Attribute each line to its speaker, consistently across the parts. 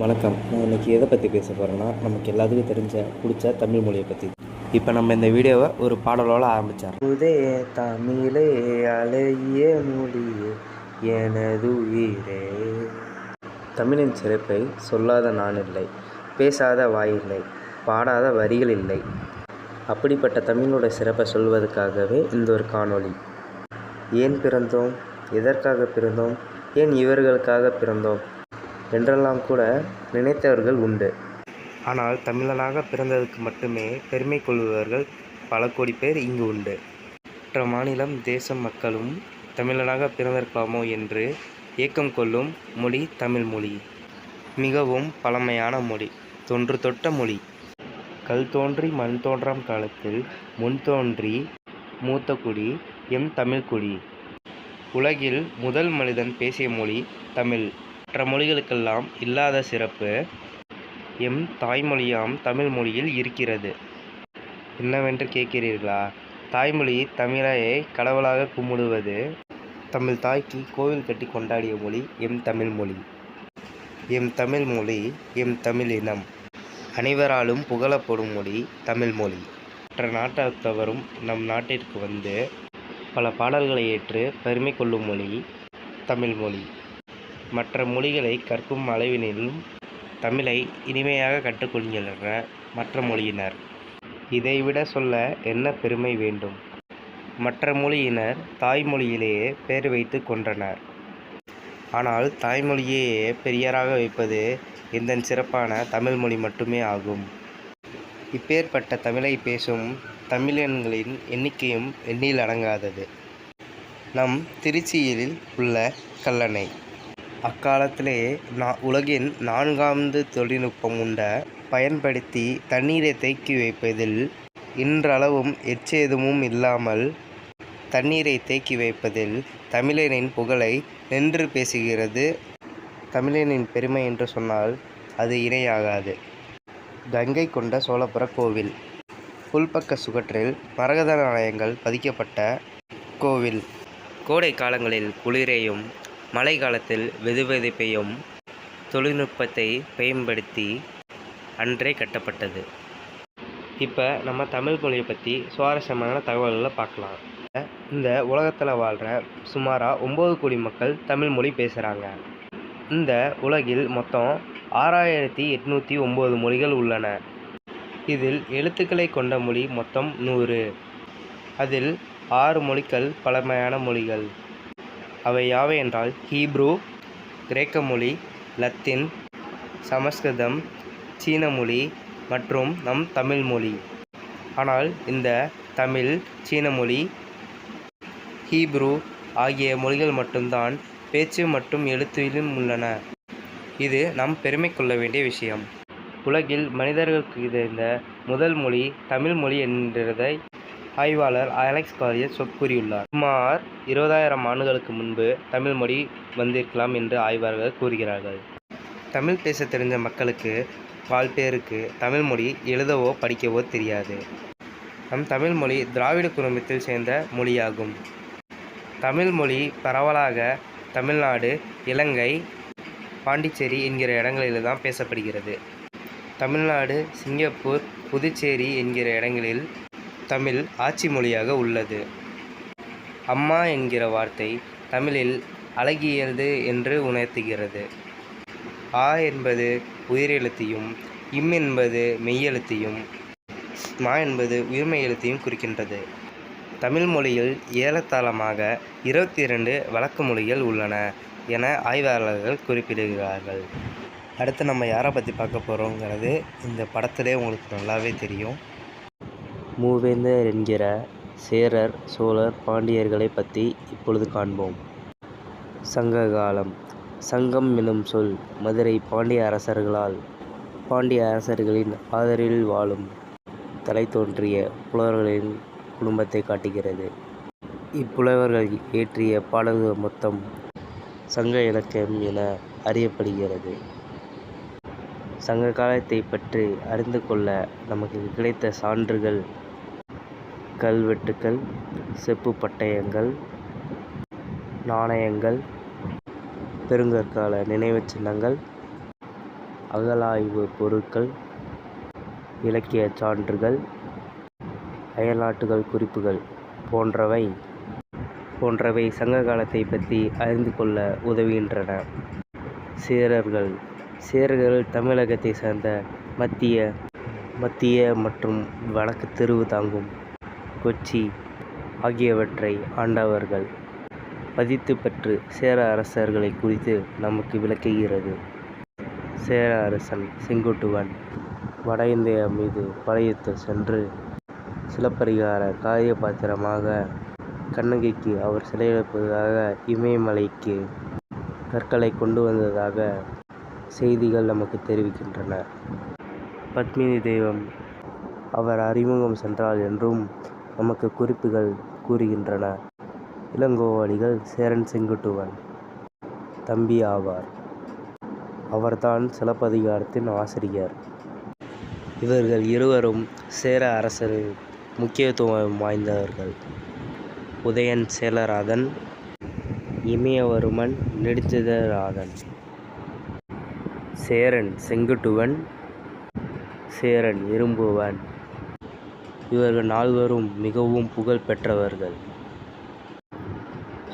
Speaker 1: வணக்கம். நான் இன்றைக்கி எதை பற்றி பேச போகிறேன்னா, நமக்கு எல்லாத்துக்கும் பிடிச்ச தமிழ் மொழியை பற்றி. இப்போ நம்ம இந்த வீடியோவை ஒரு பாடலோடு ஆரம்பித்தோம். முதே தமிழே அழகிய மொழியே எனதுயிரே. தமிழின் சிறப்பை சொல்லாத நான் இல்லை, பேசாத வாயில்லை, பாடாத வரிகள் இல்லை. அப்படிப்பட்ட தமிழோட சிறப்பை சொல்வதற்காகவே இந்த ஒரு காணொளி. ஏன் பிறந்தோம், எதற்காக பிறந்தோம், ஏன் இவர்களுக்காக பிறந்தோம் என்றெல்லாம் கூட நினைத்தவர்கள் உண்டு. ஆனால் தமிழனாக பிறந்ததுக்கு மட்டுமே பெருமை கொள்பவர்கள் பல கோடி பேர் இங்கு உண்டு. மற்ற மாநிலம் தேசம் மக்களும் தமிழனாக பிறந்திருக்கலாமோ என்று ஏக்கம் கொள்ளும் மொழி தமிழ் மொழி. மிகவும் பழமையான மொழி, தொன்று தொட்ட மொழி. கல் தோன்றி மண் தோன்றாம் காலத்தில் முன் தோன்றி மூத்த குடி எம் தமிழ்குடி. உலகில் முதல் மனிதன் பேசிய மொழி தமிழ். மற்ற மொழிகளுக்கெல்லாம் இல்லாத சிறப்பு எம் தாய்மொழியாம் தமிழ் மொழியில் இருக்கிறது. என்னவென்று கேட்கிறீர்களா? தாய்மொழி தமிழையை கடவுளாக கும்பிடுவது. தமிழ் தாய்க்கு கோவில் கட்டி கொண்டாடிய மொழி எம் தமிழ் மொழி. எம் தமிழ் மொழி எம் தமிழ் இனம் அனைவராலும் புகழப்படும் மொழி தமிழ் மொழி. மற்ற நாட்டவரும் நம் நாட்டிற்கு வந்து பல பாடல்களை ஏற்று பெருமை கொள்ளும் மொழி தமிழ் மொழி. மற்ற மொழிகளை கற்கும் அளவினிலும் தமிழை இனிமையாக கற்றுக்கொள்கின்றனர் மற்ற மொழியினர். இதைவிட சொல்ல என்ன பெருமை வேண்டும்? மற்ற மொழியினர் தாய்மொழியிலேயே பெயர் வைத்து கொண்டனர். ஆனால் தாய்மொழியையே பெரியாராக வைப்பது இந்த சிறப்பான தமிழ் மொழி மட்டுமே ஆகும். இப்பேற்பட்ட தமிழை பேசும் தமிழன்களின் எண்ணிக்கையும் எண்ணில் அடங்காதது. நம் திருச்சியில் உள்ள கல்லணை அக்காலத்திலேயே உலகின் 4வது தொழில்நுட்பம் உண்ட பயன்படுத்தி தண்ணீரை தேக்கி வைப்பதில் இன்றளவும் எச்சேதுமும் இல்லாமல் தண்ணீரை தேக்கி வைப்பதில் தமிழனின் புகழை நின்று பேசுகிறது. தமிழனின் பெருமை என்று சொன்னால் அது இணையாகாது. கங்கை கொண்ட சோழபுர கோவில். உள்பக்க சுவற்றில் மரகத நாணயங்கள் பதிக்கப்பட்ட கோவில். கோடை காலங்களில் குளிரையும் மழை காலத்தில் வெதுவெதுப்பையும் தொழில்நுட்பத்தை பயன்படுத்தி அன்றே கட்டப்பட்டது. இப்போ நம்ம தமிழ் மொழியை பற்றி சுவாரஸ்யமான தகவல்களை பார்க்கலாம். இந்த உலகத்தில் வாழ்கிற சுமாராக 9 கோடி மக்கள் தமிழ் மொழி பேசுகிறாங்க. இந்த உலகில் மொத்தம் 6809 மொழிகள் உள்ளன. இதில் எழுத்துக்களை கொண்ட மொழி மொத்தம் 100. அதில் 6 மொழிகள் பழமையான மொழிகள். அவை யாவை என்றால் ஹீப்ரு, கிரேக்க மொழி, லத்தீன், சமஸ்கிருதம், சீன மொழி மற்றும் நம் தமிழ் மொழி. ஆனால் இந்த தமிழ், சீன மொழி, ஹீப்ரு ஆகிய மொழிகள் மட்டும்தான் பேச்சு மற்றும் எழுத்திலும் உள்ளன. இது நாம் பெருமை கொள்ள வேண்டிய விஷயம். உலகில் மனிதர்களுக்கு இருந்த முதல் மொழி தமிழ் மொழி என்றதை ஆய்வாளர் அலெக்ஸ் காரியர் கூறியுள்ளார். சுமார் 20,000 ஆண்டுகளுக்கு முன்பு தமிழ் மொழி வந்திருக்கலாம் என்று ஆய்வாளர்கள் கூறுகிறார்கள். தமிழ் பேச தெரிஞ்ச மக்களுக்கு பால் பேருக்கு தமிழ் மொழி எழுதவோ படிக்கவோ தெரியாது. நம் தமிழ் மொழி திராவிட குடும்பத்தில் சேர்ந்த மொழியாகும். தமிழ் மொழி பரவலாக தமிழ்நாடு, இலங்கை, பாண்டிச்சேரி என்கிற இடங்களில் தான் பேசப்படுகிறது. தமிழ்நாடு, சிங்கப்பூர், புதுச்சேரி என்கிற இடங்களில் தமிழ் ஆட்சி மொழியாக உள்ளது. அம்மா என்கிற வார்த்தை தமிழில் அழகியது என்று உணர்த்துகிறது. ஆ என்பது உயிரெழுத்தையும், இம் என்பது மெய்யெழுத்தையும், மா என்பது உயிர்மெய் எழுத்தையும் குறிக்கின்றது. தமிழ் மொழியில் ஏறத்தாழமாக 22 வழக்கு மொழிகள் உள்ளன என ஆய்வாளர்கள் குறிப்பிடுகிறார்கள். அடுத்து நம்ம யாரை பற்றி பார்க்க போகிறோங்கிறது இந்த படத்திலே உங்களுக்கு நல்லாவே தெரியும். மூவேந்தர் என்கிற சேரர், சோழர், பாண்டியர்களை பற்றி இப்பொழுது காண்போம். சங்க காலம். சங்கம் எனும் சொல் மதுரை பாண்டிய அரசர்களால் பாண்டிய அரசர்களின் ஆதரவில் வாழும் தலை தோன்றிய புலவர்களின் குடும்பத்தை காட்டுகிறது. இப்புலவர்கள் இயற்றிய பாடல்கள் மொத்தம் சங்க இலக்கியம் என அறியப்படுகிறது. சங்க காலத்தை பற்றி அறிந்து கொள்ள நமக்கு கிடைத்த சான்றுகள் கல்வெட்டுக்கள், செப்பு பட்டயங்கள், நாணயங்கள், பெருங்கற்கால நினைவுச் சின்னங்கள், அகழாய்வு பொருட்கள், இலக்கிய சான்றுகள், அயல்நாட்டுகள் குறிப்புகள் போன்றவை சங்க காலத்தை பற்றி அறிந்து கொள்ள உதவுகின்றன. சேரர்கள் தமிழகத்தை சேர்ந்த மத்திய மற்றும் வடக்கு தெருவு தாங்கும் கொச்சி ஆகியவற்றை ஆண்டவர்கள். பதித்து பற்று சேர அரசர்களை குறித்து நமக்கு விளக்குகிறது. சேர அரசன் செங்குட்டுவன் வட இந்தியா மீது படையெடுத்து சென்று சிலப்பதிகார காரியபாத்திரமாக கண்ணகிக்கு அவர் சிலையெழுப்பதற்காக இமயமலைக்கு கற்களை கொண்டு வந்ததாக செய்திகள் நமக்கு தெரிவிக்கின்றன. பத்மினி தெய்வம் அவர் அறிமுகம் சென்றார் என்றும் நமக்கு குறிப்புகள் கூறுகின்றன. இளங்கோவடிகள் சேரன் செங்குட்டுவன் தம்பி ஆவார். அவர்தான் சிலப்பதிகாரத்தின் ஆசிரியர். இவர்கள் இருவரும் சேர அரசரின் முக்கியத்துவம் வாய்ந்தவர்கள். உதயன் சேரராதன், இமயவர்மன் நெடுஞ்செழியராதன், சேரன் செங்குட்டுவன், சேரன் இரும்புவன். இவர்கள் நால்வரும் மிகவும் புகழ் பெற்றவர்கள்.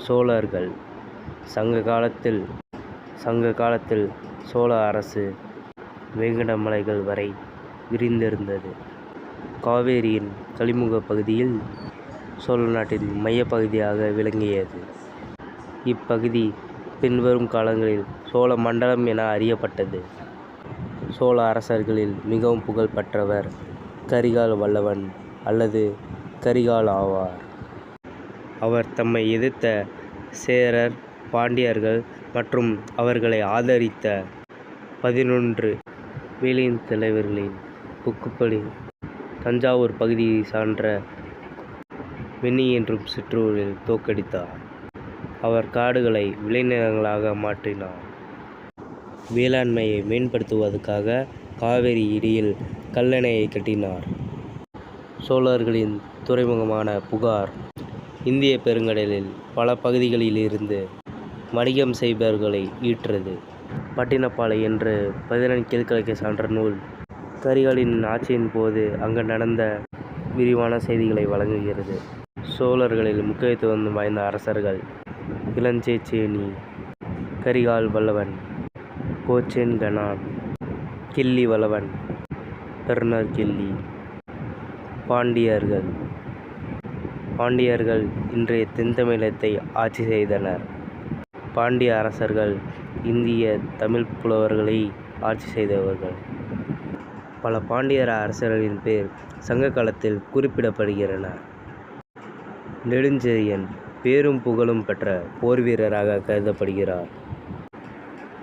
Speaker 1: சோழர்கள் சங்க காலத்தில் சோழ அரசு வேங்கடமலைகள் வரை விரிந்திருந்தது. காவேரியின் கழிமுக பகுதியில் சோழ நாட்டின் மையப்பகுதியாக விளங்கியது. இப்பகுதி பின்வரும் காலங்களில் சோழ மண்டலம் என அறியப்பட்டது. சோழ அரசர்களில் மிகவும் புகழ் பெற்றவர் கரிகால் வல்லவன் அல்லது கரிகால் ஆவார். அவர் தம்மை எதிர்த்த சேரர், பாண்டியர்கள் மற்றும் அவர்களை ஆதரித்த 11 வேலியின் தலைவர்களின் புக்குப்படி தஞ்சாவூர் பகுதியை சார்ந்த வெண்ணி என்றும் சிற்றூரில் தோற்கடித்தார். அவர் காடுகளை விளைநிலங்களாக மாற்றினார். வேளாண்மையை மேம்படுத்துவதற்காக காவிரி இடையில் கல்லணையை கட்டினார். சோழர்களின் துறைமுகமான புகார் இந்திய பெருங்கடலில் பல பகுதிகளிலிருந்து வணிகம் செய்பவர்களை ஈற்றது. பட்டினப்பாலை என்று 14 கீழ்க்கணக்கு சான்ற நூல் கரிகாலின் ஆட்சியின் போது அங்கு நடந்த விரிவான செய்திகளை வழங்குகிறது. சோழர்களில் முக்கியத்துவம் வாய்ந்த அரசர்கள் இளஞ்சேச்சேனி, கரிகால் வல்லவன், கோச்சேன் கண்ணான், கிள்ளி வல்லவன், பெருநர் கிள்ளி. பாண்டியர்கள் இன்றைய தென்தமிழகத்தை ஆட்சி செய்தனர். பாண்டிய அரசர்கள் இந்திய தமிழ் புலவர்களை ஆட்சி செய்தவர்கள். பல பாண்டியர் அரசர்களின் பெயர் சங்க காலத்தில் குறிப்பிடப்படுகின்றன. நெடுஞ்செழியன் பேரும் புகழும் பெற்ற போர் வீரராக கருதப்படுகிறார்.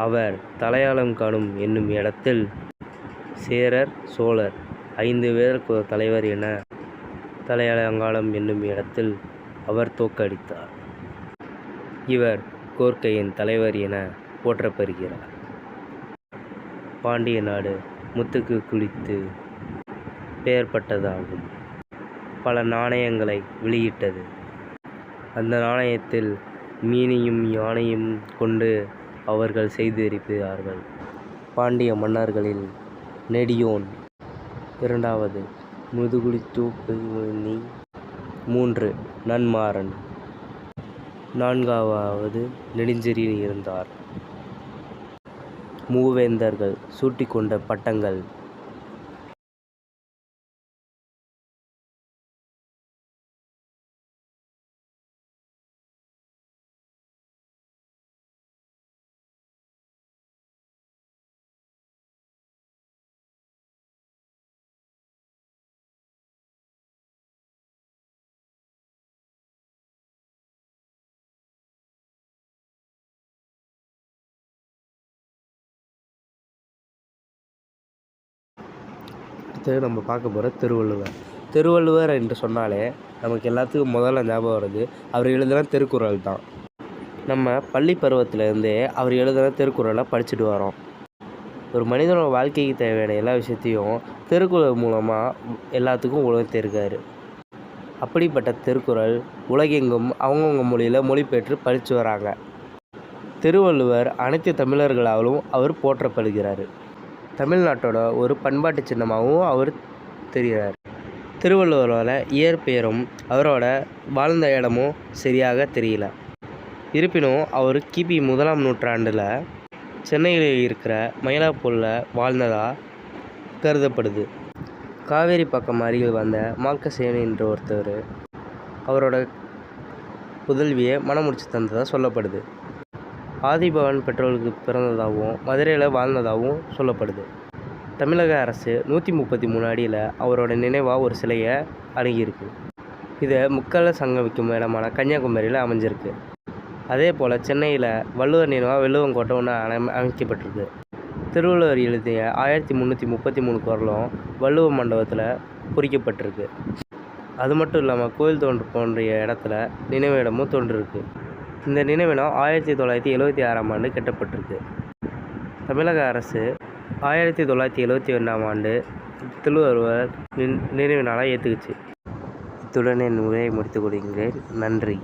Speaker 1: அவர் தலையாளம் காணும் என்னும் இடத்தில் சேரர், சோழர் 5 பேருக்கு தலைவர் என தலையாலங்காலம் என்னும் இடத்தில் அவர் தோற்கடித்தார். இவர் கோர்க்கையின் தலைவர் என போற்றப்படுகிறார். பாண்டிய நாடு முத்துக்கு குளித்து பெயர் பெற்றதாகும். பல நாணயங்களை வெளியிட்டது. அந்த நாணயத்தில் மீனையும் யானையும் கொண்டு அவர்கள் செய்திருக்கிறார்கள். பாண்டிய மன்னர்களில் நெடியோன் 2வது, முதுகுளித்தூப்பெண்ணி 3, நன்மாறன் 4வது நெடுஞ்செழியன் இருந்தார். மூவேந்தர்கள் சூட்டிக்கொண்ட பட்டங்கள். அடுத்து நம்ம பார்க்க போகிற திருவள்ளுவர் என்று சொன்னாலே நமக்கு எல்லாத்துக்கும் முதல்ல ஞாபகம் வருது அவர் எழுதின திருக்குறள் தான். நம்ம பள்ளி பருவத்திலேருந்தே அவர் எழுதின திருக்குறளை படிச்சுட்டு வரோம். ஒரு மனிதனோட வாழ்க்கைக்கு தேவையான எல்லா விஷயத்தையும் திருக்குறள் மூலமாக எல்லாத்துக்கும் உணர்த்தியிருக்காரு. அப்படிப்பட்ட திருக்குறள் உலகெங்கும் அவங்கவுங்க மொழியில் மொழிபெற்று படித்து வராங்க. திருவள்ளுவர் அனைத்து தமிழர்களாலும் அவர் போற்றப்படுகிறார். தமிழ்நாட்டோட ஒரு பண்பாட்டு சின்னமாகவும் அவர் தெரிகிறார். திருவள்ளுவரோட இயற்பெயரும் அவரோட வாழ்ந்த இடமும் சரியாக தெரியல. இருப்பினும் அவர் கிபி 1ஆம் நூற்றாண்டில் சென்னையில் இருக்கிற மயிலாப்பூரில் வாழ்ந்ததாக கருதப்படுது. காவேரி பக்கம் அருகில் வந்த மார்க்கசேனு என்ற ஒருத்தர் அவரோட புதல்வியை மணமுடிச்சு தந்ததாக சொல்லப்படுது. ஆதிபவன் பெற்றோருக்கு பிறந்ததாகவும் மதுரையில் வாழ்ந்ததாகவும் சொல்லப்படுது. தமிழக அரசு 133 அடியில் அவரோட நினைவாக ஒரு சிலையை அணுகியிருக்கு. இதை முக்கால சங்கமிக்கும் இடமான கன்னியாகுமரியில் அமைஞ்சிருக்கு. அதே போல் சென்னையில் வள்ளுவர் நினைவாக வெள்ளுவங்கோட்டை ஒன்று அமைக்கப்பட்டிருக்கு. திருவள்ளுவர் எழுதிய 1333 குறளும் வள்ளுவர் மண்டபத்தில் பொறிக்கப்பட்டிருக்கு. அது மட்டும் இல்லாமல் கோயில் தோன்றிய இடத்துல நினைவிடமும் தோன்றிருக்கு. இந்த நினைவிடம் 1976ஆம் ஆண்டு கட்டப்பட்டிருக்கு. தமிழக அரசு 1971ஆம் ஆண்டு திருவள்ளுவர் நினைவு நாளாக ஏற்றுக்குச்சு. இத்துடன் என் உரையை முடித்துக் கொள்கிறேன். நன்றி.